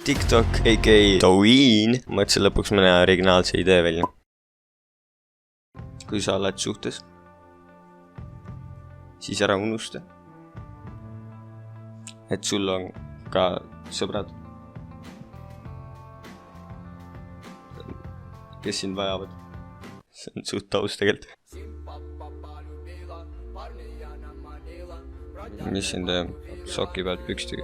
TikTok, a.k.a. Douyin. Mõtlesin lõpuks mõne originaalse idee välja. Kui sa oled suhtes, siis ära unusta, et sul on ka sõbrad, kes sind vajavad. See on suht taus tegelikult. Mis sind soki pealt püksti?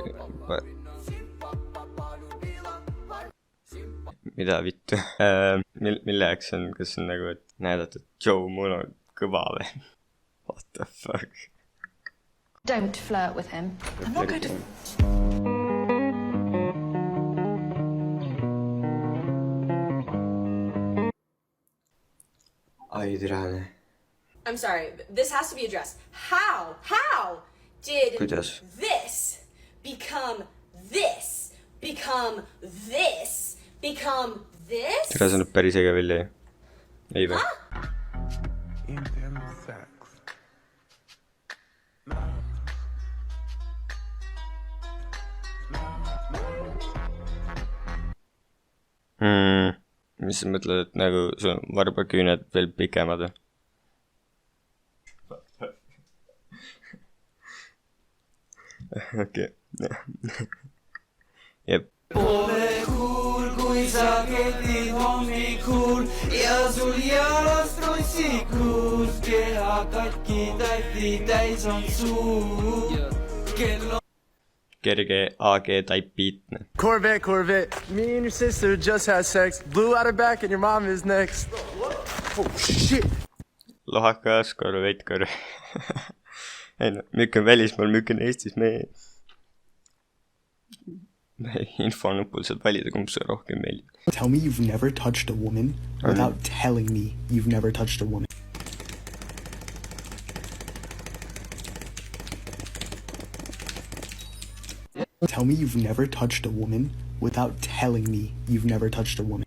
Mida vittu? Mille jaoks on, kas on nagu, et näidata, et joo, mul on kõva või? What the fuck? Don't flirt with him. I'm not going to... Ai, tirane. I'm sorry, this has to be addressed. How did Kuidas? this become this? Become this? Become this? Tira see nüüd päris äge välja, ei või? Mis sa mõtled, et nagu sul on varbaküüned veel pikemad või? Okei. Jep. Pole kuul, kui sa ketid hommikul ja sul jalast rossikuus keha katki täti täis on suu. Kerge AG-type beat. Corvette. Me and your sister just had sex. Blew out her back and your mom is next. Oh shit. Lohakas, korvett. Ei no, müük on välismaal, müük on Eestis, me infonupul saad valida, kumb see rohkem meeldib. Tell me you've never touched a woman without telling me you've never touched a woman. Tell me you've never touched a woman without telling me you've never touched a woman.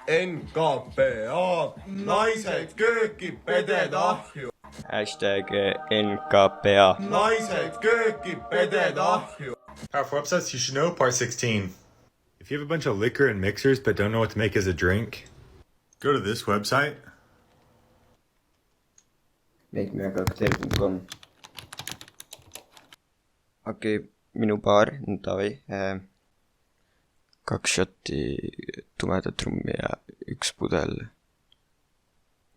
NKPA, naised kööki peded ahju. Hashtag NKPA. Naised kööki peded ahju. Powerful upsets you should know, part 16. If you have a bunch of liquor and mixers but don't know what to make as a drink, go to this website. Makemeacocktail.com. Okei, minu baar, davai. 2 shotti tumedat rummi ja 1 pudel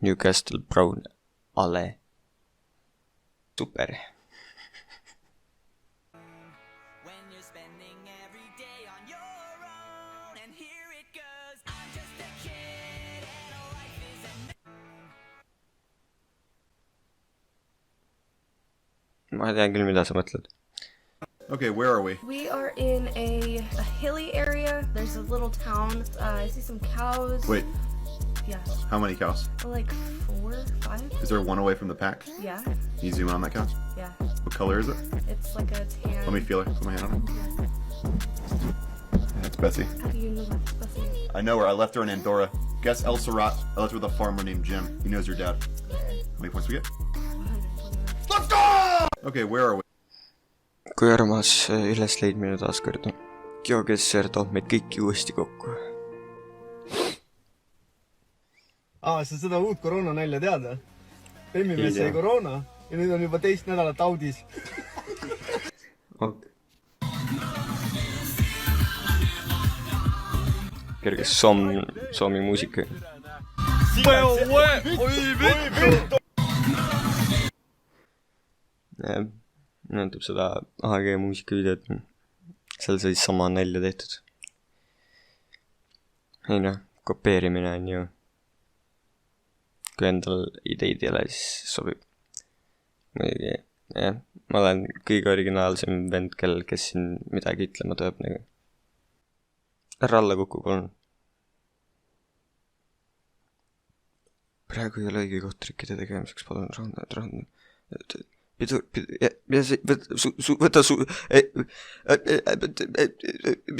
Newcastle Brown Ale. Super. Ma tean küll, mida sa mõtled. Okay, where are we? We are in a hilly area. There's a little town. I see some cows. Wait, Yeah. how many cows? Like 4, 5? Is there one away from the pack? Yeah. Can you zoom in on that cow? Yeah. What color is it? It's like a tan. Let me feel her. Put my hand on her. That's Betsy. How do you know that's Bessie? I know her. I left her in Andorra. Guess El Serrat. I left her with a farmer named Jim. He knows your dad. How many points do we get? 121. Let's go! Okay, where are we? Kui armas ülesleidmine taas kord. Geogesser toob meid kõiki uuesti kokku. Sa seda uut koroona nalja tead? Femmimees sai koroona ja nüüd on juba 2 nädalat audis. Kerge soomi muusika. Näitab seda AG muusikavideot. Seal sai sama nalja tehtud. Ei noh, kopeerimine on ju. Kui endal ideid ei ole, siis sobib. Muidugi, jah. Ma olen kõige originaalsem vend, kes siin midagi ütlema tööb nagu. Ära alla kukku, palun. Praegu ei ole õige koht trikkide tegemiseks, palun rahanda. Võta mis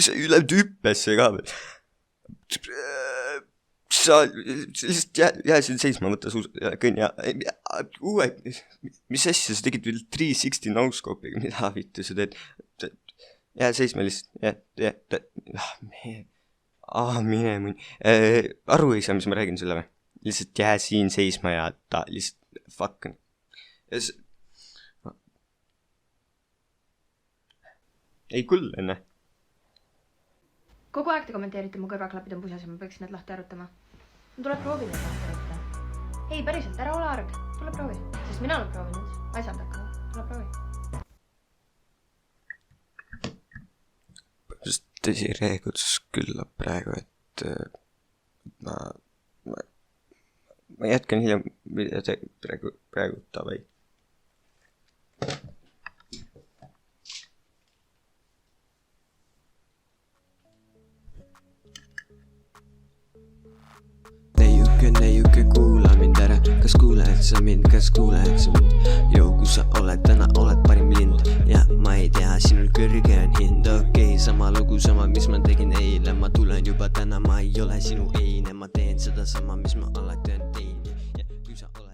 sa üle tüüppesse ka veel. Sa lihtsalt jää siin seisma, võtta kõnn ja mis asja, sa tegid veel 360 no-scope'iga, mida vittu sa teed? jää seisma lihtsalt, mine mõni. Aru ei saa, mis ma räägin sulle või? Lihtsalt jää siin seisma ja ta lihtsalt fuck. Ei kull enne. Kogu aeg te kommenteerite mu kõrvaklapid on pusas ja ma peaksin need lahti arutama. Tuleb proovi need lahti arutada. Ei, päriselt, ära ole arg. Tule proovi. Sest mina olen proovinud. Asjad hakkavad. Tule proovi. Tõsi reegutsus küllab praegu, et ma jätkan hiljem praegu tavai. Neiuke, kuula mind ära, kas kuuled sa mind, kas kuuled sa mind? Joo, kui sa oled täna, oled parim lind ja ma ei tea, sinul kõrge on hind. Okei, sama lugu, sama mis ma tegin eile, ma tulen juba täna, ma ei ole sinu eine, ma teen seda sama, mis ma alati olen teinud ja kui sa oled